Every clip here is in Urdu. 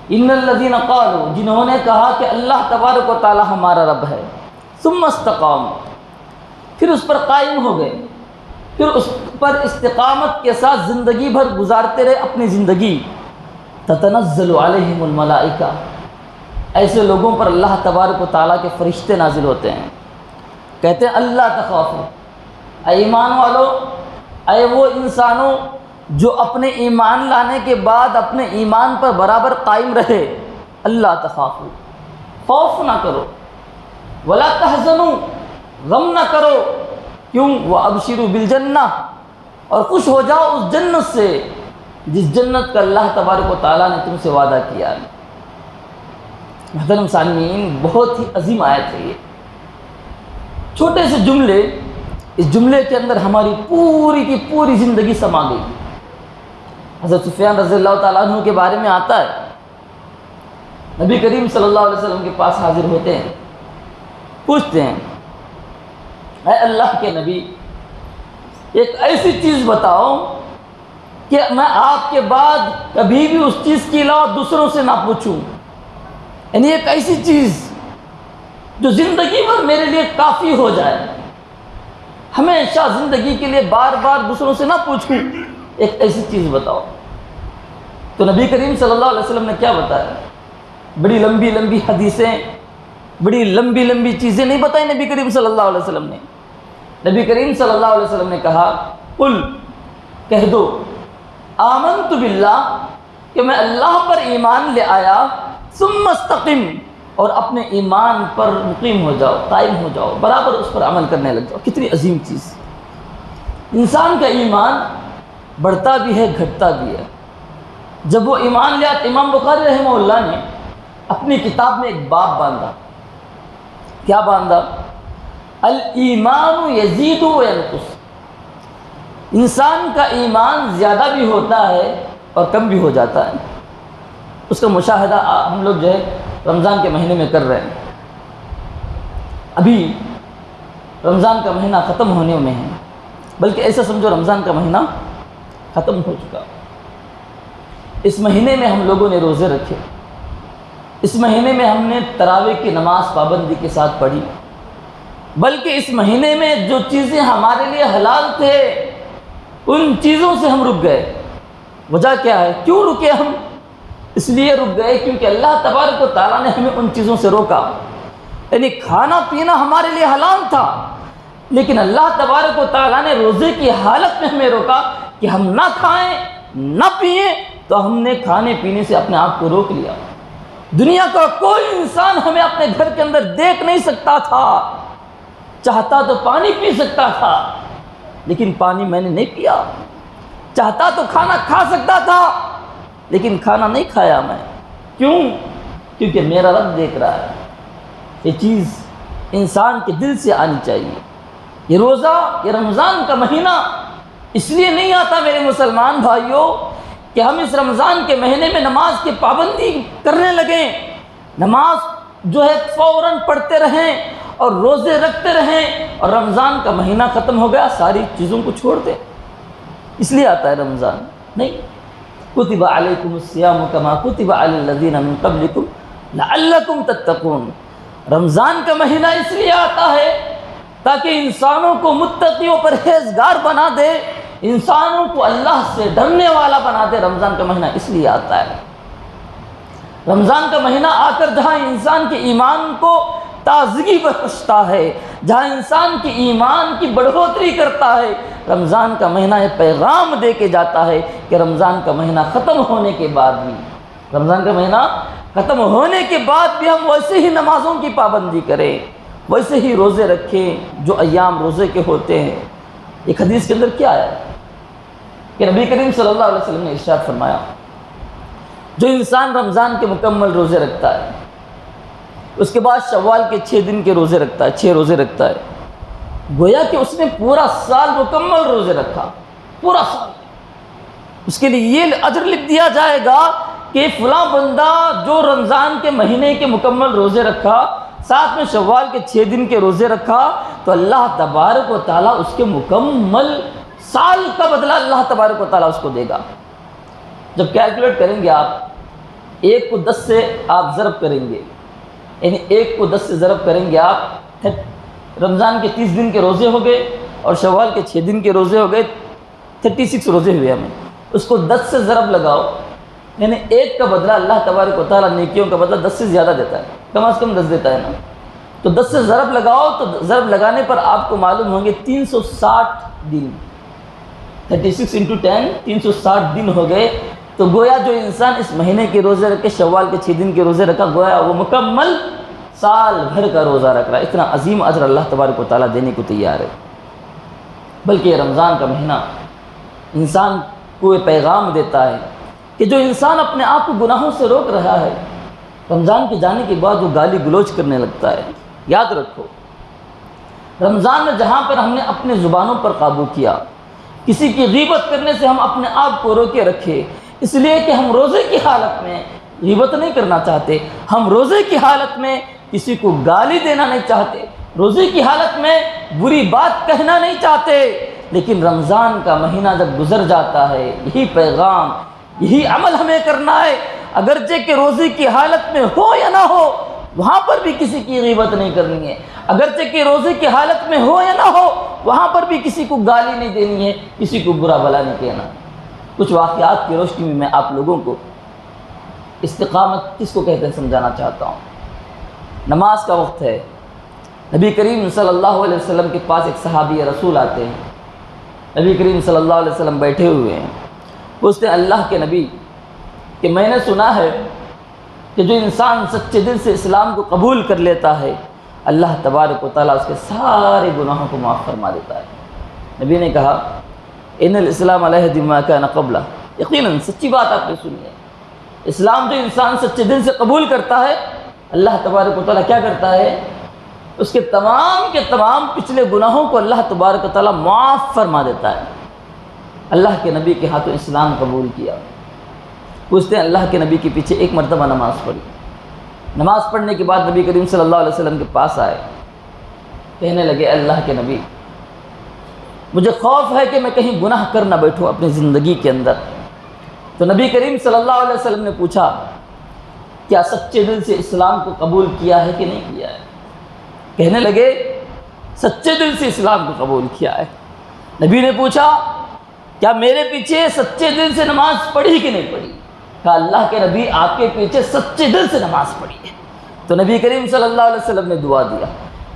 ان الذین قالوا، جنہوں نے کہا کہ اللہ تبارک و تعالی ہمارا رب ہے، ثم استقاموا، پھر اس پر قائم ہو گئے، پھر اس پر استقامت کے ساتھ زندگی بھر گزارتے رہے اپنی زندگی، تتنزل علیہم الملائکہ، ایسے لوگوں پر اللہ تبارک و تعالیٰ کے فرشتے نازل ہوتے ہیں، کہتے ہیں اللہ تخافوا، اے ایمان والو، اے وہ انسانوں جو اپنے ایمان لانے کے بعد اپنے ایمان پر برابر قائم رہے، اللہ تخافوا، خوف نہ کرو، ولا تحزنوا، غم نہ کرو، کیوں؟ وابشروا بالجنہ، اور خوش ہو جاؤ اس جنت سے جس جنت کا اللہ تبارک و تعالیٰ نے تم سے وعدہ کیا ہے۔ محترم سامعین، بہت ہی عظیم آیت ہے یہ، چھوٹے سے جملے، اس جملے کے اندر ہماری پوری کی پوری زندگی سما گئی۔ حضرت سفیان رضی اللہ تعالیٰ عنہ کے بارے میں آتا ہے، نبی کریم صلی اللہ علیہ وسلم کے پاس حاضر ہوتے ہیں، پوچھتے ہیں اے اللہ کے نبی، ایک ایسی چیز بتاؤ کہ میں آپ کے بعد کبھی بھی اس چیز کے علاوہ دوسروں سے نہ پوچھوں، یعنی ایک ایسی چیز جو زندگی بھر میرے لیے کافی ہو جائے، ہمیشہ زندگی کے لیے بار بار دوسروں سے نہ پوچھوں، ایک ایسی چیز بتاؤ۔ تو نبی کریم صلی اللہ علیہ وسلم نے کیا بتایا؟ بڑی لمبی لمبی حدیثیں، بڑی لمبی لمبی چیزیں نہیں بتائی نبی کریم صلی اللہ علیہ وسلم نے۔ نبی کریم صلی اللہ علیہ وسلم نے کہا قل، کہہ دو، آمنت باللہ، کہ میں اللہ پر ایمان لے آیا، ثم استقم، اور اپنے ایمان پر مقیم ہو جاؤ، قائم ہو جاؤ، برابر اس پر عمل کرنے لگ جاؤ۔ کتنی عظیم چیز! انسان کا ایمان بڑھتا بھی ہے، گھٹتا بھی ہے۔ جب وہ ایمان لیا، امام بخاری رحمہ اللہ نے اپنی کتاب میں ایک باب باندھا، کیا باندھا؟ الایمان یزید و ینقص، انسان کا ایمان زیادہ بھی ہوتا ہے اور کم بھی ہو جاتا ہے۔ اس کا مشاہدہ ہم لوگ جو ہے رمضان کے مہینے میں کر رہے ہیں۔ ابھی رمضان کا مہینہ ختم ہونے میں ہے، بلکہ ایسا سمجھو رمضان کا مہینہ ختم ہو چکا۔ اس مہینے میں ہم لوگوں نے روزے رکھے، اس مہینے میں ہم نے تراویح کی نماز پابندی کے ساتھ پڑھی، بلکہ اس مہینے میں جو چیزیں ہمارے لیے حلال تھے ان چیزوں سے ہم رک گئے۔ وجہ کیا ہے؟ کیوں رکے ہم؟ اس لیے رک گئے کیونکہ اللہ تبارک و تعالیٰ نے ہمیں ان چیزوں سے روکا۔ یعنی کھانا پینا ہمارے لیے حلال تھا، لیکن اللہ تبارک و تعالیٰ نے روزے کی حالت میں ہمیں روکا کہ ہم نہ کھائیں نہ پئیں، تو ہم نے کھانے پینے سے اپنے آپ کو روک لیا۔ دنیا کا کوئی انسان ہمیں اپنے گھر کے اندر دیکھ نہیں سکتا تھا، چاہتا تو پانی پی سکتا تھا، لیکن پانی میں نے نہیں پیا۔ چاہتا تو کھانا کھا سکتا تھا، لیکن کھانا نہیں کھایا میں۔ کیوں؟ کیونکہ میرا رب دیکھ رہا ہے۔ یہ چیز انسان کے دل سے آنی چاہیے۔ یہ روزہ، یہ رمضان کا مہینہ اس لیے نہیں آتا میرے مسلمان بھائیوں کہ ہم اس رمضان کے مہینے میں نماز کی پابندی کرنے لگیں، نماز جو ہے فوراً پڑھتے رہیں اور روزے رکھتے رہیں، اور رمضان کا مہینہ ختم ہو گیا ساری چیزوں کو چھوڑ دیں۔ اس لیے آتا ہے رمضان نہیں۔ کتب علیکم الصیام کما کتب علی الذین من قبلکم لعلکم تتقون، رمضان کا مہینہ اس لیے آتا ہے تاکہ انسانوں کو متقی و پرہیزگار بنا دے، انسانوں کو اللہ سے ڈرنے والا بنا دے۔ رمضان کا مہینہ اس لیے آتا ہے۔ رمضان کا مہینہ آ کر جہاں انسان کے ایمان کو تازگی بخشتا ہے، جہاں انسان کے ایمان کی بڑھوتری کرتا ہے، رمضان کا مہینہ یہ پیغام دے کے جاتا ہے کہ رمضان کا مہینہ ختم ہونے کے بعد بھی، رمضان کا مہینہ ختم ہونے کے بعد بھی ہم ویسے ہی نمازوں کی پابندی کریں، ویسے ہی روزے رکھیں جو ایام روزے کے ہوتے ہیں۔ ایک حدیث کے اندر کیا ہے کہ نبی کریم صلی اللہ علیہ وسلم نے ارشاد فرمایا، جو انسان رمضان کے مکمل روزے رکھتا ہے، اس کے بعد شوال کے 6 دن کے روزے رکھتا ہے، 6 روزے رکھتا ہے، گویا کہ اس نے پورا سال مکمل روزے رکھا، پورا سال۔ اس کے لیے یہ اجر لکھ دیا جائے گا کہ فلاں بندہ جو رمضان کے مہینے کے مکمل روزے رکھا، ساتھ میں شوال کے 6 دن کے روزے رکھا، تو اللہ تبارک و تعالیٰ اس کے مکمل سال کا بدلہ اللہ تبارک و تعالیٰ اس کو دے گا۔ جب کیلکولیٹ کریں گے آپ ایک کو 10 سے آپ ضرب کریں گے، یعنی ایک کو 10 سے ضرب کریں گے آپ، رمضان کے 30 دن کے روزے ہو گئے اور شوال کے 6 دن کے روزے ہو گئے، 36 روزے ہوئے ہمیں، اس کو 10 سے ضرب لگاؤ، یعنی ایک کا بدلہ اللہ تبارک و تعالیٰ نیکیوں کا بدلہ 10 سے زیادہ دیتا ہے، کم از کم 10 دیتا ہے نا، تو 10 سے ضرب لگاؤ تو ضرب لگانے پر آپ کو معلوم ہوں گے 360 دن، 36 × 10 360 دن ہو گئے، تو گویا جو انسان اس مہینے کے روزے رکھے، شوال کے 6 دن کے روزے رکھا، گویا وہ مکمل سال بھر کا روزہ رکھ رہا ہے۔ اتنا عظیم اجر اللہ تبارک و تعالیٰ دینے کو تیار ہے۔ بلکہ یہ رمضان کا مہینہ انسان کو یہ پیغام دیتا ہے کہ جو انسان اپنے آپ کو گناہوں سے روک رہا ہے، رمضان کے جانے کے بعد وہ گالی گلوچ کرنے لگتا ہے۔ یاد رکھو، رمضان میں جہاں پر ہم نے اپنے زبانوں پر قابو کیا، کسی کی غیبت کرنے سے ہم اپنے آپ کو روکے رکھے، اس لیے کہ ہم روزے کی حالت میں غیبت نہیں کرنا چاہتے، ہم روزے کی حالت میں کسی کو گالی دینا نہیں چاہتے، روزے کی حالت میں بری بات کہنا نہیں چاہتے، لیکن رمضان کا مہینہ جب گزر جاتا ہے، یہی پیغام، یہی عمل ہمیں کرنا ہے، اگرچہ کہ روزے کی حالت میں ہو یا نہ ہو، وہاں پر بھی کسی کی غیبت نہیں کرنی ہے، اگرچہ کہ روزے کی حالت میں ہو یا نہ ہو، وہاں پر بھی کسی کو گالی نہیں دینی ہے، کسی کو برا بھلا نہیں کہنا۔ کچھ واقعات کی روشنی میں آپ لوگوں کو استقامت کس کو کہتے ہیں سمجھانا چاہتا ہوں۔ نماز کا وقت ہے، نبی کریم صلی اللہ علیہ وسلم کے پاس ایک صحابی رسول آتے ہیں، نبی کریم صلی اللہ علیہ وسلم بیٹھے ہوئے ہیں، پوچھتے ہیں اللہ کے نبی کہ میں نے سنا ہے کہ جو انسان سچے دل سے اسلام کو قبول کر لیتا ہے، اللہ تبارک و تعالیٰ اس کے سارے گناہوں کو معاف فرما دیتا ہے۔ نبی نے کہا ان الاسلام علیہ ما کان قبلہ، یقیناً سچی بات آپ نے سنی ہے، اسلام جو انسان سچے دل سے قبول کرتا ہے، اللہ تبارک و تعالیٰ کیا کرتا ہے، اس کے تمام پچھلے گناہوں کو اللہ تبارک و تعالیٰ معاف فرما دیتا ہے۔ اللہ کے نبی کے ہاتھوں اسلام قبول کیا، پوچھتے ہیں اللہ کے نبی کے پیچھے ایک مرتبہ نماز پڑھی، نماز پڑھنے کے بعد نبی کریم صلی اللہ علیہ وسلم کے پاس آئے، کہنے لگے اللہ کے نبی مجھے خوف ہے کہ میں کہیں گناہ کر نہ بیٹھوں اپنی زندگی کے اندر۔ تو نبی کریم صلی اللہ علیہ وسلم نے پوچھا کیا سچے دل سے اسلام کو قبول کیا ہے کہ نہیں کیا ہے؟ کہنے لگے سچے دل سے اسلام کو قبول کیا ہے۔ نبی نے پوچھا کیا میرے پیچھے سچے دل سے نماز پڑھی کہ نہیں پڑھی؟ کہا اللہ کے نبی آپ کے پیچھے سچے دل سے نماز پڑھی ہے۔ تو نبی کریم صلی اللہ علیہ وسلم نے دعا دیا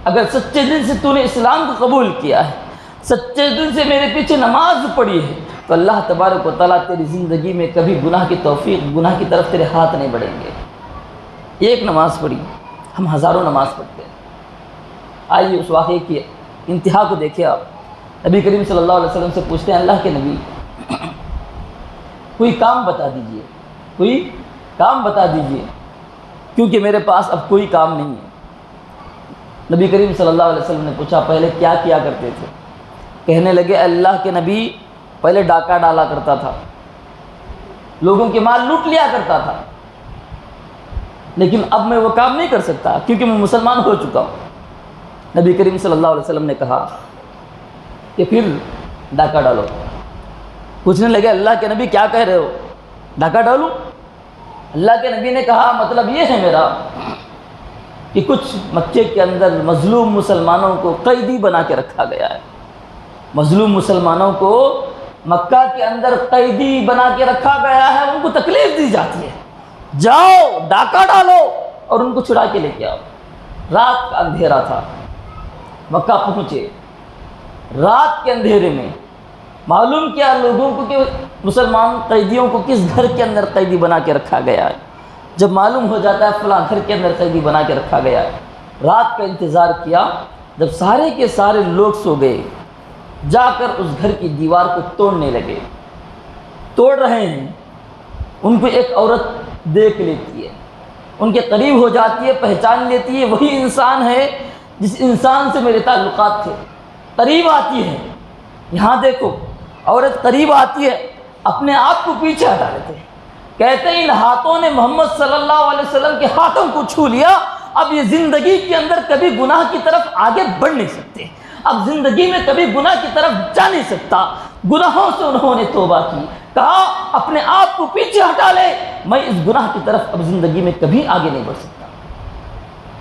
اگر سچے دل سے تو نے اسلام کو قبول کیا ہے، سچے دل سے میرے پیچھے نماز پڑھی ہے، تو اللہ تبارک و تعالیٰ تیری زندگی میں کبھی گناہ کی طرف تیرے ہاتھ نہیں بڑھیں گے۔ ایک نماز پڑھی، ہم ہزاروں نماز پڑھتے ہیں۔ آئیے اس واقعے کی انتہا کو دیکھیں آپ۔ نبی کریم صلی اللہ علیہ وسلم سے پوچھتے ہیں اللہ کے نبی کوئی کام بتا دیجئے، کوئی کام بتا دیجئے، کیونکہ میرے پاس اب کوئی کام نہیں ہے۔ نبی کریم صلی اللہ علیہ وسلم نے پوچھا پہلے کیا کیا کرتے تھے؟ کہنے لگے اللہ کے نبی پہلے ڈاکہ ڈالا کرتا تھا، لوگوں کے مال لوٹ لیا کرتا تھا، لیکن اب میں وہ کام نہیں کر سکتا کیونکہ میں مسلمان ہو چکا ہوں۔ نبی کریم صلی اللہ علیہ وسلم نے کہا کہ پھر ڈاکہ ڈالو۔ پوچھنے لگے اللہ کے نبی کیا کہہ رہے ہو، ڈاکہ ڈالوں؟ اللہ کے نبی نے کہا مطلب یہ ہے میرا کہ کچھ مکے کے اندر مظلوم مسلمانوں کو قیدی بنا کے رکھا گیا ہے، مظلوم مسلمانوں کو مکہ کے اندر قیدی بنا کے رکھا گیا ہے، ان کو تکلیف دی جاتی ہے، جاؤ ڈاکہ ڈالو اور ان کو چھڑا کے لے کے آؤ۔ رات کا اندھیرا تھا، مکہ پہنچے، رات کے اندھیرے میں معلوم کیا لوگوں کو کہ مسلمان قیدیوں کو کس گھر کے اندر قیدی بنا کے رکھا گیا ہے۔ جب معلوم ہو جاتا ہے فلاں گھر کے اندر قیدی بنا کے رکھا گیا ہے، رات کا انتظار کیا، جب سارے کے سارے لوگ سو گئے، جا کر اس گھر کی دیوار کو توڑنے لگے، توڑ رہے ہیں، ان کو ایک عورت دیکھ لیتی ہے، ان کے قریب ہو جاتی ہے، پہچان لیتی ہے وہی انسان ہے جس انسان سے میرے تعلقات تھے، قریب آتی ہے، یہاں دیکھو عورت قریب آتی ہے، اپنے آپ کو پیچھے ہٹا لیتے ہیں، کہتے ہیں ان ہاتھوں نے محمد صلی اللہ علیہ وسلم کے ہاتھوں کو چھو لیا، اب یہ زندگی کے اندر کبھی گناہ کی طرف آگے بڑھ نہیں سکتے، اب زندگی میں کبھی گناہ کی طرف جا نہیں سکتا۔ گناہوں سے انہوں نے توبہ کی، کہا اپنے آپ کو پیچھے ہٹا لے، میں اس گناہ کی طرف اب زندگی میں کبھی آگے نہیں بڑھ سکتا۔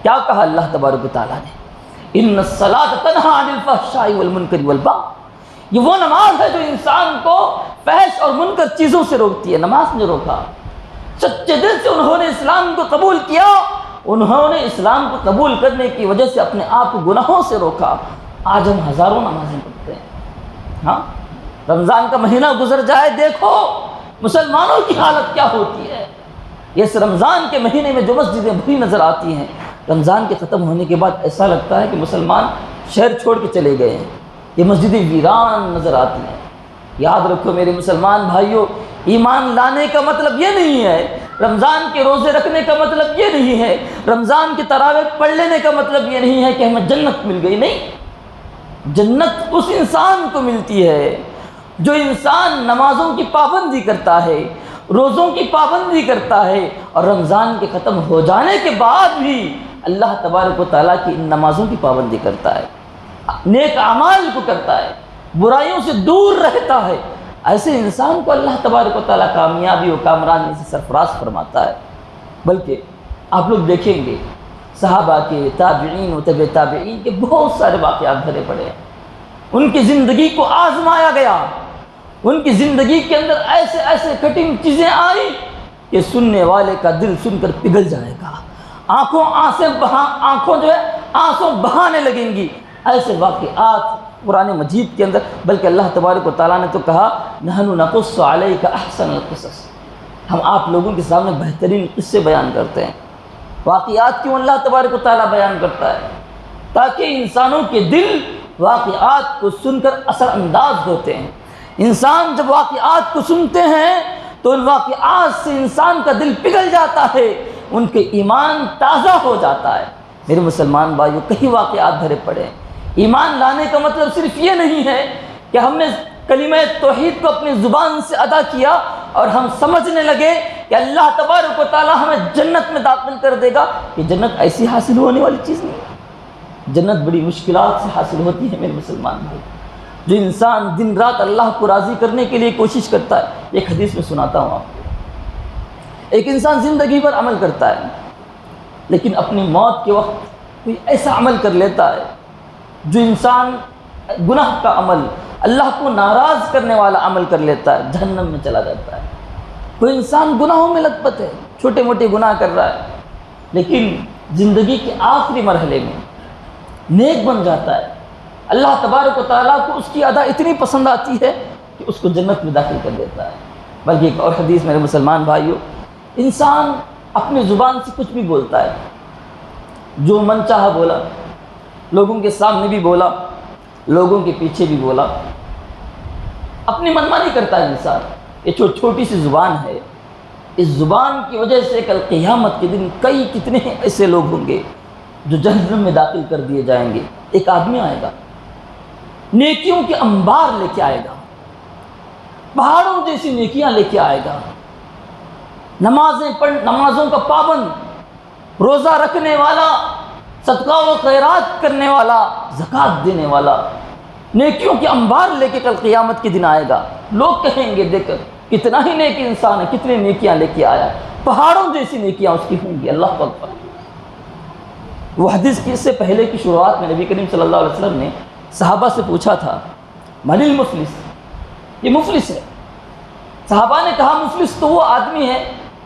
کیا کہا اللہ تبارک و تعالیٰ نے؟ ان الصلاۃ تنہی عن الفحشاء والمنکر والبغی، یہ وہ نماز ہے جو انسان کو فحش اور منکر چیزوں سے روکتی ہے۔ نماز نے روکا، سچے دل سے انہوں نے اسلام کو قبول کیا، انہوں نے اسلام کو قبول کرنے کی وجہ سے اپنے آپ کو گناہوں سے روکا۔ آج ہم ہزاروں نمازیں پڑھتے ہیں، ہاں رمضان کا مہینہ گزر جائے، دیکھو مسلمانوں کی حالت کیا ہوتی ہے۔ اس رمضان کے مہینے میں جو مسجدیں بھری نظر آتی ہیں، رمضان کے ختم ہونے کے بعد ایسا لگتا ہے کہ مسلمان شہر چھوڑ کے چلے گئے ہیں، یہ مسجدیں ویران نظر آتی ہیں۔ یاد رکھو میرے مسلمان بھائیوں، ایمان لانے کا مطلب یہ نہیں ہے، رمضان کے روزے رکھنے کا مطلب یہ نہیں ہے، رمضان کی تراویح پڑھ لینے کا مطلب یہ نہیں ہے کہ ہمیں جنت مل گئی۔ نہیں، جنت اس انسان کو ملتی ہے جو انسان نمازوں کی پابندی کرتا ہے، روزوں کی پابندی کرتا ہے، اور رمضان کے ختم ہو جانے کے بعد بھی اللہ تبارک و تعالیٰ کی ان نمازوں کی پابندی کرتا ہے، نیک اعمال کو کرتا ہے، برائیوں سے دور رہتا ہے۔ ایسے انسان کو اللہ تبارک و تعالیٰ کامیابی و کامرانی سے سرفراز فرماتا ہے۔ بلکہ آپ لوگ دیکھیں گے صحابہ کے، تابعین و تبع تابعین کے بہت سارے واقعات بھرے پڑے ہیں۔ ان کی زندگی کو آزمایا گیا، ان کی زندگی کے اندر ایسے ایسے کٹنگ چیزیں آئیں کہ سننے والے کا دل سن کر پگھل جائے گا، آنکھوں جو ہے آنسوں بہانے لگیں گی۔ ایسے واقعات قرآن مجید کے اندر، بلکہ اللہ تبارک و تعالیٰ نے تو کہا نحن نقص علیک احسن القصص، ہم آپ لوگوں کے سامنے بہترین قصے بیان کرتے ہیں۔ واقعات کیوں اللہ تبارک و تعالیٰ بیان کرتا ہے؟ تاکہ انسانوں کے دل واقعات کو سن کر اثر انداز ہوتے ہیں۔ انسان جب واقعات کو سنتے ہیں تو ان واقعات سے انسان کا دل پگھل جاتا ہے، ان کے ایمان تازہ ہو جاتا ہے۔ میرے مسلمان بھائیوں، کئی واقعات بھرے پڑے ہیں۔ ایمان لانے کا مطلب صرف یہ نہیں ہے کہ ہم نے کلمہ توحید کو اپنی زبان سے ادا کیا اور ہم سمجھنے لگے کہ اللہ تبارک و تعالیٰ ہمیں جنت میں داخل کر دے گا۔ یہ جنت ایسی حاصل ہونے والی چیز نہیں ہے، جنت بڑی مشکلات سے حاصل ہوتی ہے۔ میرے مسلمان بھائی، جو انسان دن رات اللہ کو راضی کرنے کے لیے کوشش کرتا ہے، ایک حدیث میں سناتا ہوں آپ کو، ایک انسان زندگی بھر عمل کرتا ہے لیکن اپنی موت کے وقت کوئی ایسا عمل کر لیتا ہے جو انسان گناہ کا عمل، اللہ کو ناراض کرنے والا عمل کر لیتا ہے، جہنم میں چلا جاتا ہے۔ کوئی انسان گناہوں میں لت پت ہے، چھوٹے موٹے گناہ کر رہا ہے، لیکن زندگی کے آخری مرحلے میں نیک بن جاتا ہے، اللہ تبارک و تعالیٰ کو اس کی ادا اتنی پسند آتی ہے کہ اس کو جنت میں داخل کر دیتا ہے۔ بلکہ ایک اور حدیث میرے مسلمان بھائیوں، انسان اپنی زبان سے کچھ بھی بولتا ہے، جو من چاہا بولا، لوگوں کے سامنے بھی بولا، لوگوں کے پیچھے بھی بولا، اپنی منمانی کرتا ہے انسان۔ یہ چھوٹی سی زبان ہے، اس زبان کی وجہ سے کل قیامت کے دن کتنے ایسے لوگ ہوں گے جو جہنم میں داخل کر دیے جائیں گے۔ ایک آدمی آئے گا، نیکیوں کے انبار لے کے آئے گا، پہاڑوں جیسی نیکیاں لے کے آئے گا، نمازوں کا پابند، روزہ رکھنے والا، صدقہ و خیرات کرنے والا، زکوٰۃ دینے والا، نیکیوں کے انبار لے کے کل قیامت کے دن آئے گا۔ لوگ کہیں گے دیکھ کر کتنا ہی نیک انسان ہے، کتنے نیکیاں لے کے آیا ہے، پہاڑوں جیسی نیکیاں اس کی ہوں گی۔ اللہ اکبر۔ وہ حدیث کی اس سے پہلے کی شروعات میں نبی کریم صلی اللہ علیہ وسلم نے صحابہ سے پوچھا تھا من المفلس، یہ مفلس ہے۔ صحابہ نے کہا مفلس تو وہ آدمی ہے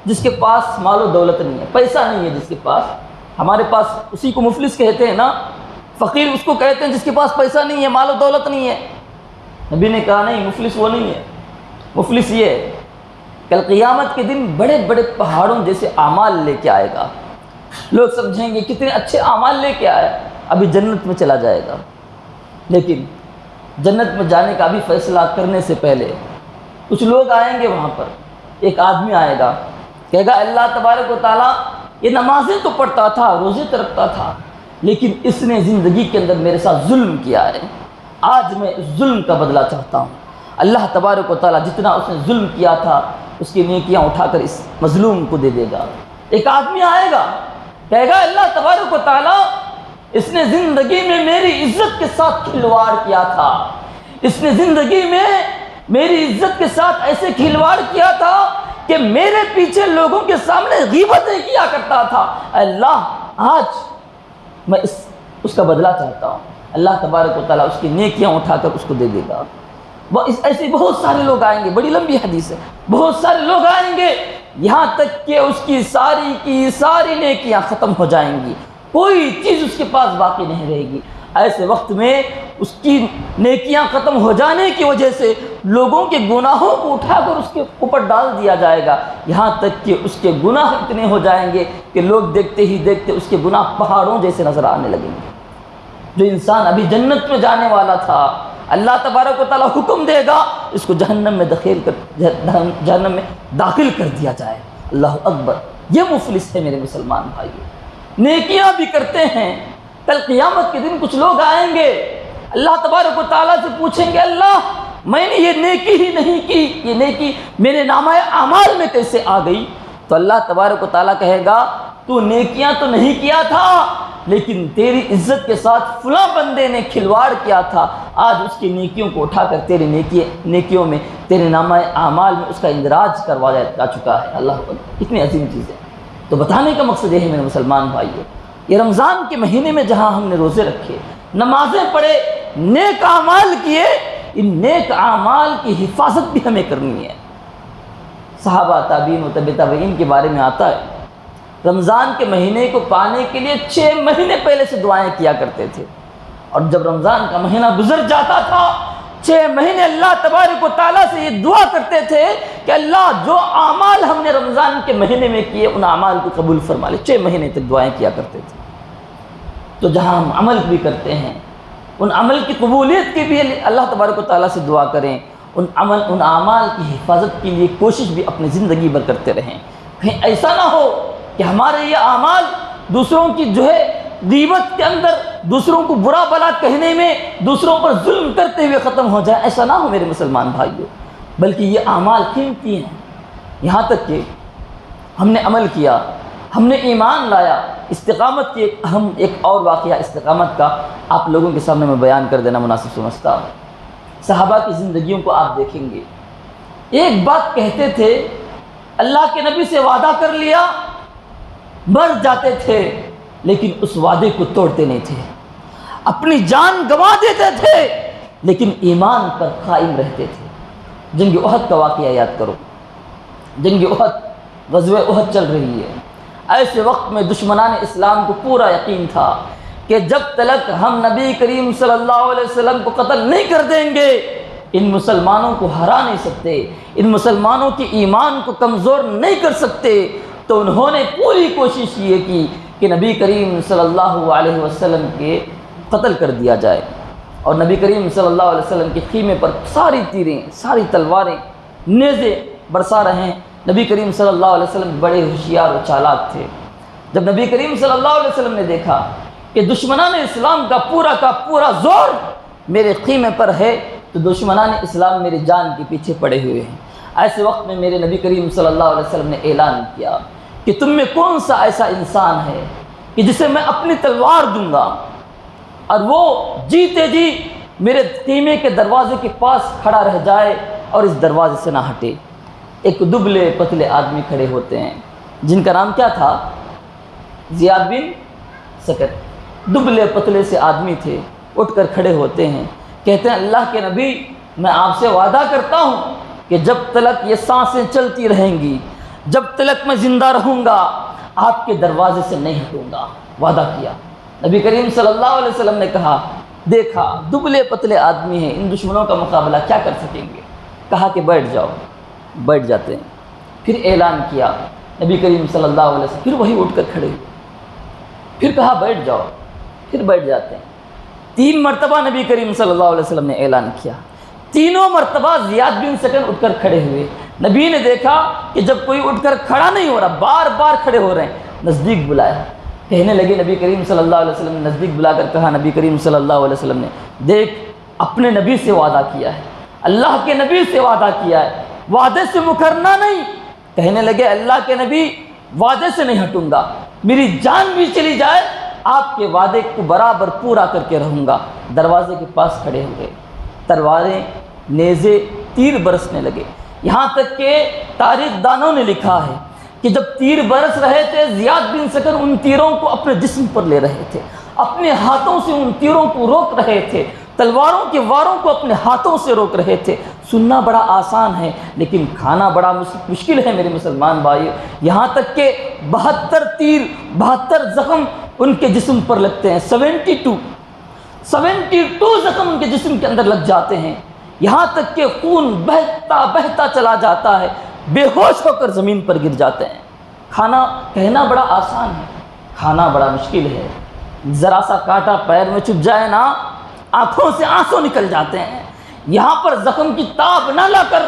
جس کے پاس مال و دولت نہیں ہے، پیسہ نہیں ہے جس کے پاس، ہمارے پاس اسی کو مفلس کہتے ہیں نا، فقیر اس کو کہتے ہیں جس کے پاس پیسہ نہیں ہے، مال و دولت نہیں ہے۔ نبی نے کہا نہیں، مفلس وہ نہیں ہے، مفلس یہ ہے کل قیامت کے دن بڑے بڑے پہاڑوں جیسے اعمال لے کے آئے گا۔ لوگ سمجھیں گے کتنے اچھے اعمال لے کے آئے، ابھی جنت میں چلا جائے گا، لیکن جنت میں جانے کا بھی فیصلہ کرنے سے پہلے کچھ لوگ آئیں گے وہاں پر۔ ایک آدمی آئے گا، کہے گا اللہ تبارک و تعالیٰ یہ نمازیں تو پڑھتا تھا، روزے تو رکھتا تھا، لیکن اس نے زندگی کے اندر میرے ساتھ ظلم کیا ہے، آج میں اس ظلم کا بدلہ چاہتا ہوں۔ اللہ تبارک و تعالیٰ جتنا اس نے ظلم کیا تھا اس کی نیکیاں اٹھا کر اس مظلوم کو دے دے گا۔ ایک آدمی آئے گا، کہے گا اللہ تبارک و تعالیٰ اس نے زندگی میں میری عزت کے ساتھ کھلواڑ کیا تھا، اس نے زندگی میں میری عزت کے ساتھ ایسے کھلواڑ کیا تھا کہ میرے پیچھے لوگوں کے سامنے غیبتیں کیا کرتا تھا، اللہ آج میں اس کا بدلہ چاہتا ہوں۔ اللہ تبارک و تعالیٰ اس کی نیکیاں اٹھا کر اس کو دے دے گا۔ ایسے بہت سارے لوگ آئیں گے، بڑی لمبی حدیث ہے، بہت سارے لوگ آئیں گے یہاں تک کہ اس کی ساری نیکیاں ختم ہو جائیں گی، کوئی چیز اس کے پاس باقی نہیں رہے گی۔ ایسے وقت میں اس کی نیکیاں ختم ہو جانے کی وجہ سے لوگوں کے گناہوں کو اٹھا کر اس کے اوپر ڈال دیا جائے گا، یہاں تک کہ اس کے گناہ اتنے ہو جائیں گے کہ لوگ دیکھتے ہی دیکھتے اس کے گناہ پہاڑوں جیسے نظر آنے لگیں گے۔ جو انسان ابھی جنت میں جانے والا تھا، اللہ تبارک و تعالیٰ حکم دے گا اس کو جہنم میں داخل کر دیا جائے۔ اللہ اکبر، یہ مفلس ہے میرے مسلمان بھائیو۔ نیکیاں بھی کرتے ہیں، کل قیامت کے دن کچھ لوگ آئیں گے، اللہ تبارک و تعالیٰ سے پوچھیں گے اللہ میں نے یہ نیکی ہی نہیں کی، یہ نیکی میرے نامہ اعمال میں کیسے آ گئی؟ تو اللہ تبارک و تعالیٰ کہے گا تو نیکیاں تو نہیں کیا تھا، لیکن تیری عزت کے ساتھ فلاں بندے نے کھلواڑ کیا تھا، آج اس کی نیکیوں کو اٹھا کر تیری نیکیوں میں، تیرے نامہ اعمال میں اس کا اندراج کروایا جا چکا ہے۔ اللہ اکبر، کتنی عظیم چیز ہے۔ تو بتانے کا مقصد یہ ہے میرے مسلمان بھائیو، یہ رمضان کے مہینے میں جہاں ہم نے روزے رکھے، نمازیں پڑھے، نیک اعمال کیے، ان نیک اعمال کی حفاظت بھی ہمیں کرنی ہے۔ صحابہ، تابعین و تبع تابعین کے بارے میں آتا ہے رمضان کے مہینے کو پانے کے لیے 6 مہینے پہلے سے دعائیں کیا کرتے تھے، اور جب رمضان کا مہینہ گزر جاتا تھا 6 مہینے اللہ تبارک و تعالیٰ سے یہ دعا کرتے تھے کہ اللہ جو اعمال ہم نے رمضان کے مہینے میں کیے ان اعمال کو قبول فرما لے۔ 6 مہینے تک دعائیں کیا کرتے تھے۔ تو جہاں ہم عمل بھی کرتے ہیں ان عمل کی قبولیت کے بھی اللہ تبارک و تعالیٰ سے دعا کریں، ان اعمال کی حفاظت کے لیے کوشش بھی اپنی زندگی بھر کرتے رہیں۔ کہیں ایسا نہ ہو کہ ہمارے یہ اعمال دوسروں کی جو ہے غیبت کے اندر، دوسروں کو برا بلا کہنے میں، دوسروں پر ظلم کرتے ہوئے ختم ہو جائے، ایسا نہ ہو میرے مسلمان بھائیوں۔ بلکہ یہ اعمال قیمتی ہیں، یہاں تک کہ ہم نے عمل کیا، ہم نے ایمان لایا، استقامت کی ایک اور واقعہ استقامت کا آپ لوگوں کے سامنے میں بیان کر دینا مناسب سمجھتا ہوں۔ صحابہ کی زندگیوں کو آپ دیکھیں گے، ایک بات کہتے تھے، اللہ کے نبی سے وعدہ کر لیا، مر جاتے تھے لیکن اس وعدے کو توڑتے نہیں تھے، اپنی جان گنوا دیتے تھے لیکن ایمان پر قائم رہتے تھے۔ جنگ احد کا واقعہ یاد کرو، جنگ احد، غزوہ احد چل رہی ہے، ایسے وقت میں دشمنان اسلام کو پورا یقین تھا کہ جب تک ہم نبی کریم صلی اللہ علیہ وسلم کو قتل نہیں کر دیں گے ان مسلمانوں کو ہرا نہیں سکتے، ان مسلمانوں کے ایمان کو کمزور نہیں کر سکتے۔ تو انہوں نے پوری کوشش یہ کی کہ نبی کریم صلی اللہ علیہ وسلم کے قتل کر دیا جائے، اور نبی کریم صلی اللہ علیہ وسلم کے خیمے پر ساری تیریں، ساری تلواریں، نیزے برسا رہے ہیں۔ نبی کریم صلی اللہ علیہ وسلم بڑے ہوشیار و چالاک تھے۔ جب نبی کریم صلی اللہ علیہ وسلم نے دیکھا کہ دشمنان اسلام کا پورا زور میرے خیمے پر ہے تو دشمنان اسلام میری جان کے پیچھے پڑے ہوئے ہیں، ایسے وقت میں میرے نبی کریم صلی اللہ علیہ وسلم نے اعلان کیا کہ تم میں کون سا ایسا انسان ہے کہ جسے میں اپنی تلوار دوں گا اور وہ جیتے جی میرے خیمے کے دروازے کے پاس کھڑا رہ جائے اور اس دروازے سے نہ ہٹے۔ ایک دبلے پتلے آدمی کھڑے ہوتے ہیں جن کا نام کیا تھا؟ زیاد بن سکت۔ دبلے پتلے سے آدمی تھے، اٹھ کر کھڑے ہوتے ہیں، کہتے ہیں اللہ کے نبی میں آپ سے وعدہ کرتا ہوں کہ جب تلک یہ سانسیں چلتی رہیں گی، جب تلک میں زندہ رہوں گا آپ کے دروازے سے نہیں ہٹوں گا۔ وعدہ کیا۔ نبی کریم صلی اللہ علیہ وسلم نے کہا دیکھا دبلے پتلے آدمی ہیں، ان دشمنوں کا مقابلہ کیا کر سکیں گے؟ کہا کہ بیٹھ جاؤ، بیٹھ جاتے ہیں۔ پھر اعلان کیا نبی کریم صلی اللہ علیہ وسلم، پھر وہی اٹھ کر کھڑے ہوئے، پھر کہا بیٹھ جاؤ، پھر بیٹھ جاتے ہیں۔ 3 مرتبہ نبی کریم صلی اللہ علیہ وسلم نے اعلان کیا، تینوں مرتبہ زیاد بن سکن اٹھ کر کھڑے ہوئے۔ نبی نے دیکھا کہ جب کوئی اٹھ کر کھڑا نہیں ہو رہا، بار بار کھڑے ہو رہے ہیں، نزدیک بلایا، کہنے لگے نبی کریم صلی اللہ علیہ وسلم نے نزدیک بلا کر کہا نبی کریم صلی اللہ علیہ وسلم نے دیکھ اپنے نبی سے وعدہ کیا ہے، اللہ کے نبی سے وعدہ کیا ہے، وعدے سے مکرنا نہیں۔ کہنے لگے اللہ کے نبی وعدے سے نہیں ہٹوں گا، میری جان بھی چلی جائے آپ کے وعدے کو برابر پورا کر کے رہوں گا۔ دروازے کے پاس کھڑے ہوئے، تلواریں، نیزے تیر برسنے لگے، یہاں تک کہ تاریخ دانوں نے لکھا ہے کہ جب تیر برس رہے تھے زیاد بن سکن ان تیروں کو اپنے جسم پر لے رہے تھے، اپنے ہاتھوں سے ان تیروں کو روک رہے تھے، تلواروں کے واروں کو اپنے ہاتھوں سے روک رہے تھے۔ سننا بڑا آسان ہے لیکن کھانا بڑا مشکل ہے میرے مسلمان بھائیو، یہاں تک کہ 72 تیر، 72 زخم ان کے جسم پر لگتے ہیں، 72 زخم ان کے جسم کے اندر لگ جاتے ہیں، یہاں تک کہ خون بہتا بہتا چلا جاتا ہے، بے ہوش ہو کر زمین پر گر جاتے ہیں۔ کھانا کہنا بڑا آسان ہے، کھانا بڑا مشکل ہے، ذرا سا کانٹا پیر میں چبھ جائے نا آنکھوں سے آنسو نکل جاتے ہیں۔ یہاں پر زخم کی تاب نہ لا کر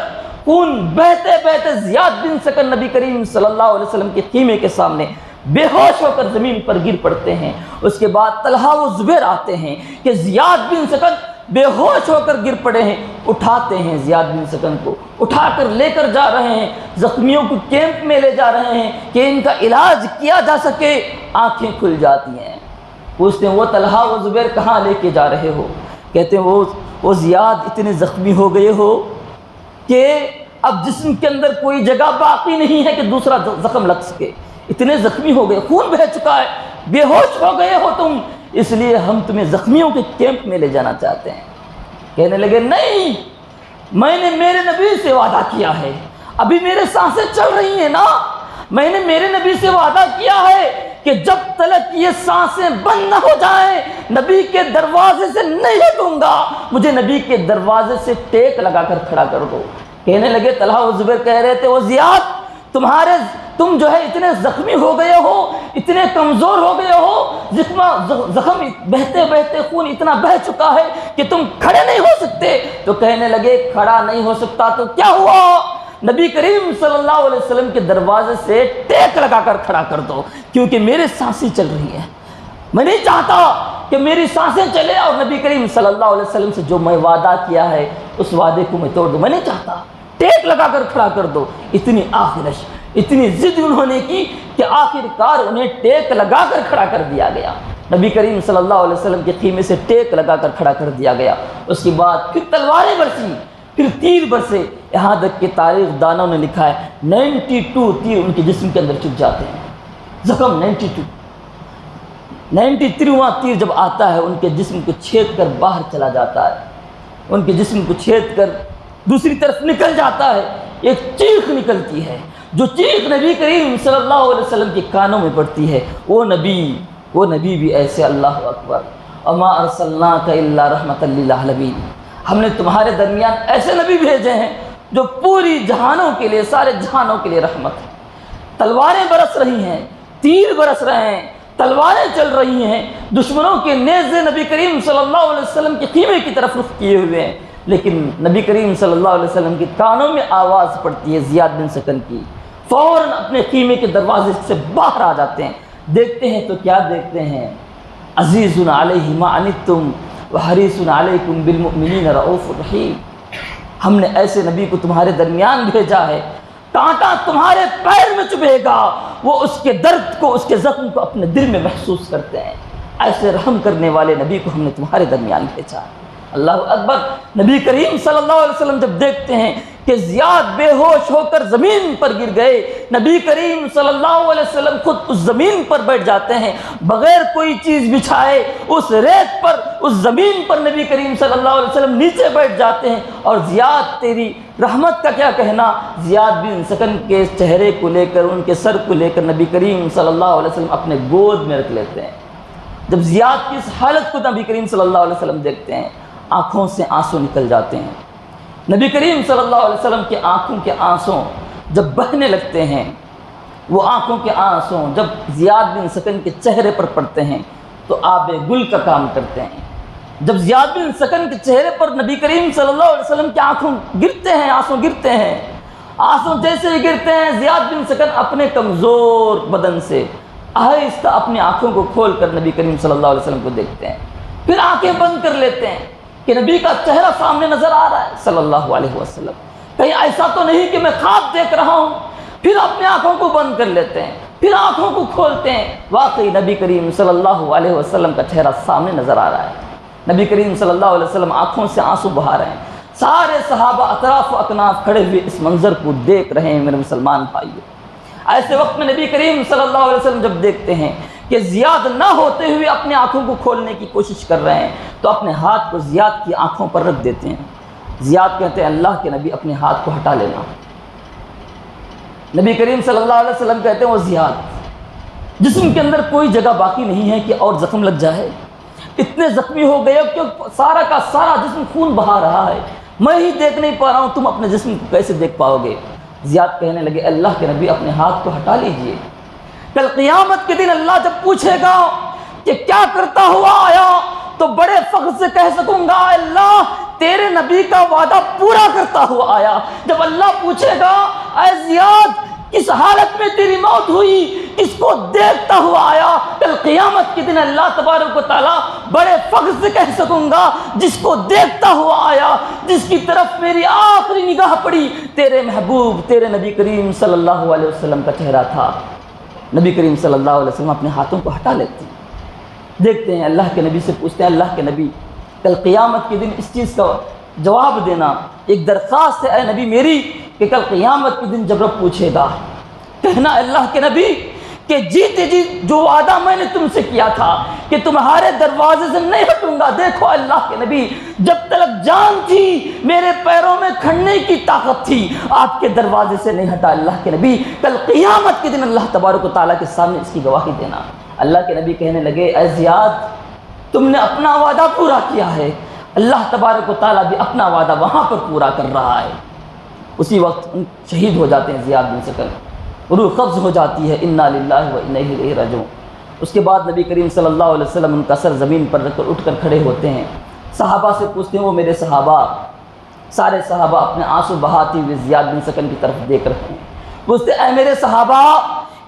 خون بہتے بہتے زیاد بن سکن نبی کریم صلی اللہ علیہ وسلم کے خیمے کے سامنے بے ہوش ہو کر زمین پر گر پڑتے ہیں۔ اس کے بعد طلحہ و زبیر آتے ہیں کہ زیاد بن سکن بے ہوش ہو کر گر پڑے ہیں، اٹھاتے ہیں زیاد بن سکن کو، اٹھا کر لے کر جا رہے ہیں، زخمیوں کو کیمپ میں لے جا رہے ہیں کہ ان کا علاج کیا جا سکے۔ آنکھیں کھل جاتی ہیں، پوچھتے ہیں وہ طلحہ و زبیر کہاں لے کے جا رہے ہو؟ کہتے ہیں وہ زیاد اتنے زخمی ہو گئے ہو کہ اب جسم کے اندر کوئی جگہ باقی نہیں ہے کہ دوسرا زخم لگ سکے، اتنے زخمی ہو گئے، خون بہہ چکا ہے، بے ہوش ہو گئے ہو تم، اس لیے ہم تمہیں زخمیوں کے کیمپ میں لے جانا چاہتے ہیں۔ کہنے لگے نہیں، میں نے میرے نبی سے وعدہ کیا ہے، ابھی میرے سانسیں چل رہی ہیں نا، میں نے میرے نبی سے وعدہ کیا ہے کہ جب تلک یہ سانسیں بند نہ ہو جائیں نبی کے دروازے سے نہیں ہٹوں گا، مجھے نبی کے دروازے سے ٹیک لگا کر کھڑا کر دو۔ کہنے لگے طلحہ و زبیر کہہ رہے تھے وہ زیاد تم جو ہے اتنے زخمی ہو گئے ہو، اتنے کمزور ہو گئے ہو، زخم بہتے بہتے خون اتنا بہہ چکا ہے کہ تم کھڑے نہیں ہو سکتے۔ تو کہنے لگے کھڑا نہیں ہو سکتا تو کیا ہوا؟ نبی کریم صلی اللہ علیہ وسلم کے دروازے سے ٹیک لگا کر کھڑا کر دو، کیونکہ میرے سانسیں چل رہی ہیں، میں نہیں چاہتا کہ میری سانسیں چلے اور نبی کریم صلی اللہ علیہ وسلم سے جو میں وعدہ کیا ہے اس وعدے کو میں توڑ دوں، میں نہیں چاہتا، ٹیک لگا کر کھڑا کر دو۔ اتنی آخرش، اتنی ضد انہوں نے کی کہ آخر کار انہیں ٹیک لگا کر کھڑا کر دیا گیا، نبی کریم صلی اللہ علیہ وسلم کے خیمے سے ٹیک لگا کر کھڑا کر دیا گیا۔ اس کے بعد پھر تلواریں برسی، پھر تیر برسے، یہاں تک کہ تاریخ دانوں نے لکھا ہے 92 تیر ان کے جسم کے اندر چبھ جاتے ہیں، زخم 93واں تیر جب آتا ہے ان کے جسم کو چھید کر باہر چلا جاتا ہے، ان کے جسم کو چھید کر دوسری طرف نکل جاتا ہے، ایک چیخ نکلتی ہے، جو چیخ نبی کریم صلی اللہ علیہ وسلم کے کانوں میں پڑتی ہے، وہ نبی بھی ایسے، اللہ اکبر، اما ارسلناک الا رحمۃ للعالمین، ہم نے تمہارے درمیان ایسے نبی بھیجے ہیں جو پوری جہانوں کے لیے، سارے جہانوں کے لیے رحمت ہے۔ تلواریں برس رہی ہیں، تیر برس رہے ہیں، تلواریں چل رہی ہیں، دشمنوں کے نیزے نبی کریم صلی اللہ علیہ وسلم کے خیمے کی طرف رخ کیے ہوئے ہیں، لیکن نبی کریم صلی اللہ علیہ وسلم کے کانوں میں آواز پڑتی ہے زیاد بن سکن کی، فوراً اپنے خیمے کے دروازے سے باہر آ جاتے ہیں۔ دیکھتے ہیں تو کیا دیکھتے ہیں؟ عزیز علیہ ما عنتم وحریص علیکم بالمؤمنین رؤوف الرحیم، ہم نے ایسے نبی کو تمہارے درمیان بھیجا ہے، کانٹا تمہارے پیر میں چبھے گا، وہ اس کے درد کو، اس کے زخم کو اپنے دل میں محسوس کرتے ہیں، ایسے رحم کرنے والے نبی کو ہم نے تمہارے درمیان بھیجا۔ اللہ اکبر، نبی کریم صلی اللہ علیہ وسلم جب دیکھتے ہیں کہ زیاد بے ہوش ہو کر زمین پر گر گئے، نبی کریم صلی اللہ علیہ وسلم خود اس زمین پر بیٹھ جاتے ہیں، بغیر کوئی چیز بچھائے اس ریت پر، اس زمین پر نبی کریم صلی اللہ علیہ وسلم نیچے بیٹھ جاتے ہیں، اور زیاد تیری رحمت کا کیا کہنا، زیاد بن سکن کے چہرے کو لے کر، ان کے سر کو لے کر نبی کریم صلی اللہ علیہ وسلم اپنے گود میں رکھ لیتے ہیں۔ جب زیاد کی اس حالت کو نبی کریم صلی اللہ علیہ وسلم دیکھتے ہیں، آنکھوں سے آنسو نکل جاتے ہیں۔ نبی کریم صلی اللہ علیہ وسلم کے آنکھوں کے آنسو جب بہنے لگتے ہیں، وہ آنکھوں کے آنسو جب زیاد بن سکن کے چہرے پر پڑتے ہیں تو آب گل کا کام کرتے ہیں۔ جب زیاد بن سکن کے چہرے پر نبی کریم صلی اللہ علیہ وسلم کے آنکھوں گرتے ہیں، آنسو گرتے ہیں، آنسو جیسے ہی گرتے ہیں، زیاد بن سکن اپنے کمزور بدن سے آہستہ اپنی آنکھوں کو کھول کر نبی کریم صلی اللہ علیہ وسلم کو دیکھتے ہیں، پھر آنکھیں بند کر لیتے ہیں کہ نبی کا چہرہ سامنے نظر آ رہا ہے صلی اللہ علیہ وسلم، کہیں ایسا تو نہیں کہ میں خواب دیکھ رہا ہوں۔ پھر اپنے آنکھوں کو بند کر لیتے ہیں، پھر آنکھوں کو کھولتے ہیں، واقعی نبی کریم صلی اللہ علیہ وسلم کا چہرہ سامنے نظر آ رہا ہے۔ نبی کریم صلی اللہ علیہ وسلم آنکھوں سے آنسو بہا رہے ہیں، سارے صحابہ اطراف و اکناف کھڑے ہوئے اس منظر کو دیکھ رہے ہیں میرے مسلمان بھائیوں۔ ایسے وقت میں نبی کریم صلی اللہ علیہ وسلم جب دیکھتے ہیں کہ زیاد نہ ہوتے ہوئے اپنے آنکھوں کو کھولنے کی کوشش کر رہے ہیں تو اپنے ہاتھ کو زیاد کی آنکھوں پر رکھ دیتے ہیں۔ زیاد کہتے ہیں اللہ کے نبی اپنے ہاتھ کو ہٹا لینا۔ نبی کریم صلی اللہ علیہ وسلم کہتے ہیں وہ زیاد جسم کے اندر کوئی جگہ باقی نہیں ہے کہ اور زخم لگ جائے، اتنے زخمی ہو گئے کہ سارا کا سارا جسم خون بہا رہا ہے، میں ہی دیکھ نہیں پا رہا ہوں، تم اپنے جسم کو کیسے دیکھ پاؤ گے؟ زیاد کہنے لگے اللہ کے نبی اپنے ہاتھ کو ہٹا لیجئے، کل قیامت کے دن اللہ جب پوچھے گا کہ کیا کرتا ہوا آیا تو بڑے فخر سے کہہ سکوں گا اللہ تیرے نبی کا وعدہ پورا کرتا ہوا آیا۔ جب اللہ پوچھے گا اے زیاد کس حالت میں تیری موت ہوئی، کس کو دیکھتا ہوا آیا، کل قیامت کے دن اللہ تبارک و تعالیٰ بڑے فخر سے کہہ سکوں گا جس کو دیکھتا ہوا آیا، جس کی طرف میری آخری نگاہ پڑی تیرے محبوب تیرے نبی کریم صلی اللہ علیہ وسلم کا چہرہ تھا۔ نبی کریم صلی اللہ علیہ وسلم اپنے ہاتھوں کو ہٹا لیتے ہیں، دیکھتے ہیں اللہ کے نبی سے پوچھتے ہیں اللہ کے نبی کل قیامت کے دن اس چیز کا جواب دینا، ایک درخواست ہے اے نبی میری کہ کل قیامت کے دن جب رب پوچھے گا کہنا اللہ کے نبی کہ جیتے جی جو وعدہ میں نے تم سے کیا تھا کہ تمہارے دروازے سے نہیں ہٹوں گا، دیکھو اللہ کے نبی جب تک جان تھی میرے پیروں میں کھڑنے کی طاقت تھی آپ کے دروازے سے نہیں ہٹا۔ اللہ کے نبی کل قیامت کے دن اللہ تبارک و تعالیٰ کے سامنے اس کی گواہی دینا۔ اللہ کے نبی کہنے لگے اے زیاد تم نے اپنا وعدہ پورا کیا ہے، اللہ تبارک و تعالیٰ بھی اپنا وعدہ وہاں پر پورا کر رہا ہے۔ اسی وقت ان شہید ہو جاتے ہیں زیاد بن سکن، روح قبض ہو جاتی ہے، انا للہ و انا الیہ راجعون۔ اس کے بعد نبی کریم صلی اللہ علیہ وسلم ان کا سر زمین پر رکھ کر اٹھ کر کھڑے ہوتے ہیں، صحابہ سے پوچھتے ہیں وہ میرے صحابہ، سارے صحابہ اپنے آنسو بہاتے ہوئے زیاد بن سکن کی طرف دیکھ رہے ہیں، پوچھتے اے میرے صحابہ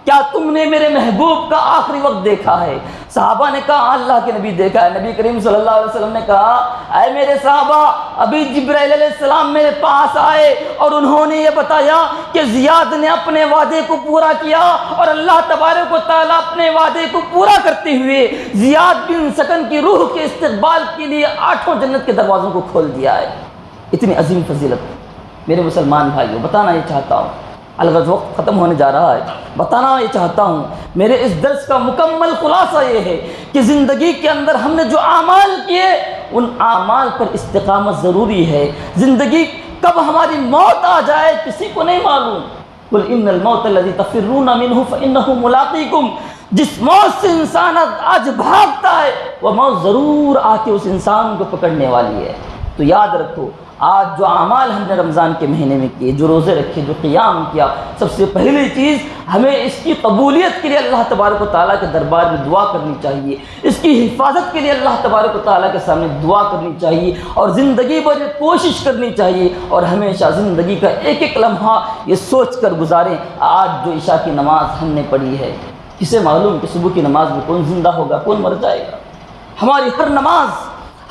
کیا تم نے میرے محبوب کا آخری وقت دیکھا ہے؟ صحابہ نے کہا اللہ کے نبی دیکھا ہے۔ نبی کریم صلی اللہ علیہ وسلم نے کہا اے میرے صحابہ ابھی جبرائیل علیہ السلام میرے پاس آئے اور انہوں نے یہ بتایا کہ زیاد نے اپنے وعدے کو پورا کیا اور اللہ تبارک و تعالیٰ اپنے وعدے کو پورا کرتے ہوئے زیاد بن سکن کی روح کے استقبال کے لیے 8 جنت کے دروازوں کو کھول دیا ہے۔ اتنی عظیم فضیلت میرے مسلمان بھائیوں، بتانا یہ چاہتا ہوں، الغرض وقت ختم ہونے جا رہا ہے، بتانا یہ چاہتا ہوں میرے اس درس کا مکمل خلاصہ یہ ہے کہ زندگی کے اندر ہم نے جو اعمال کیے ان اعمال پر استقامت ضروری ہے۔ زندگی کب ہماری موت آ جائے کسی کو نہیں معلوم۔ قل ان الموت الذی تفرون منہ فانہ ملاقیکم، جس موت سے انسان آج بھاگتا ہے وہ موت ضرور آ کے اس انسان کو پکڑنے والی ہے۔ تو یاد رکھو آج جو اعمال ہم نے رمضان کے مہینے میں کیے، جو روزے رکھے، جو قیام کیا، سب سے پہلی چیز ہمیں اس کی قبولیت کے لیے اللہ تبارک و تعالیٰ کے دربار میں دعا کرنی چاہیے، اس کی حفاظت کے لیے اللہ تبارک و تعالیٰ کے سامنے دعا کرنی چاہیے اور زندگی بھر یہ کوشش کرنی چاہیے اور ہمیشہ زندگی کا ایک ایک لمحہ یہ سوچ کر گزاریں آج جو عشاء کی نماز ہم نے پڑھی ہے کسے معلوم کہ صبح کی نماز میں کون زندہ ہوگا کون مر جائے گا۔ ہماری ہر نماز،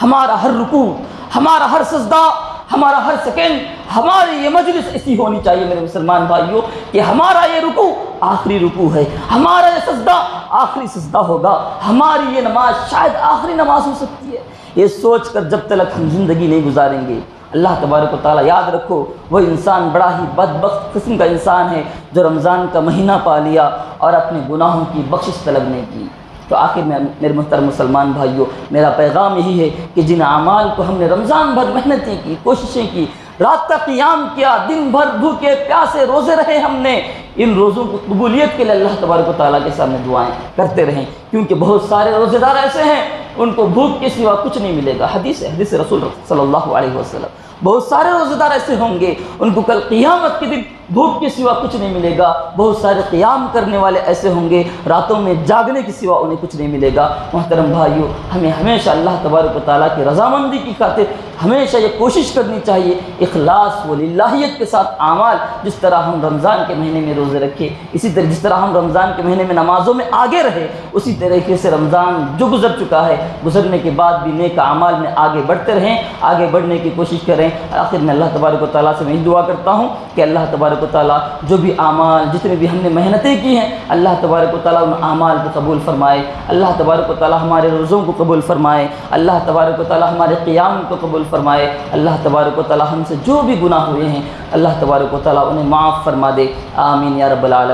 ہمارا ہر رکوع، ہمارا ہر سجدہ، ہمارا ہر سیکنڈ، ہماری یہ مجلس ایسی ہونی چاہیے میرے مسلمان بھائیوں کہ ہمارا یہ رکوع آخری رکوع ہے، ہمارا یہ سجدہ آخری سجدہ ہوگا، ہماری یہ نماز شاید آخری نماز ہو سکتی ہے۔ یہ سوچ کر جب تک ہم زندگی نہیں گزاریں گے اللہ تبارک و تعالیٰ، یاد رکھو وہ انسان بڑا ہی بدبخت قسم کا انسان ہے جو رمضان کا مہینہ پا لیا اور اپنے گناہوں کی بخشش طلب نہیں کی۔ تو آخر میں میرے محترم مسلمان بھائیوں میرا پیغام یہی ہے کہ جن اعمال کو ہم نے رمضان بھر محنتیں کی، کوششیں کی، رات کا قیام کیا، دن بھر بھوکے پیاسے روزے رہے، ہم نے ان روزوں کو قبولیت کے لیے اللہ تبارک و تعالیٰ کے سامنے دعائیں کرتے رہیں، کیونکہ بہت سارے روزے دار ایسے ہیں ان کو بھوک کے سوا کچھ نہیں ملے گا۔ حدیث ہے، حدیث رسول صلی اللہ علیہ وسلم، بہت سارے روزے دار ایسے ہوں گے ان کو کل قیامت کے دن بھوک کے سوا کچھ نہیں ملے گا۔ بہت سارے قیام کرنے والے ایسے ہوں گے راتوں میں جاگنے کے سوا انہیں کچھ نہیں ملے گا۔ محترم بھائیوں ہمیں ہمیشہ اللہ تبارک و تعالیٰ کی رضامندی کی خاطر ہمیشہ یہ کوشش کرنی چاہیے اخلاص و للہیت کے ساتھ اعمال، جس طرح ہم رمضان کے مہینے میں روزے رکھے، اسی طرح جس طرح ہم رمضان کے مہینے میں نمازوں میں آگے رہے، اسی طریقے سے رمضان جو گزر چکا ہے گزرنے کے بعد بھی نیک اعمال میں آگے بڑھتے رہیں، آگے بڑھنے کی کوشش کریں۔ آخر میں اللہ تبارک و تعالیٰ سے میں دعا کرتا ہوں کہ اللہ تبارک تبارک و تعالیٰ جو بھی اعمال جتنے بھی ہم نے محنتیں کی ہیں اللہ تبارک و تعالیٰ ان اعمال کو قبول فرمائے، اللہ تبارک و تعالیٰ ہمارے روزوں کو قبول فرمائے، اللہ تبارک و تعالیٰ ہمارے قیام کو قبول فرمائے، اللہ تبارک و تعالیٰ ہم سے جو بھی گناہ ہوئے ہیں اللہ تبارک و تعالیٰ انہیں معاف فرما دے، آمین یا رب العالمین۔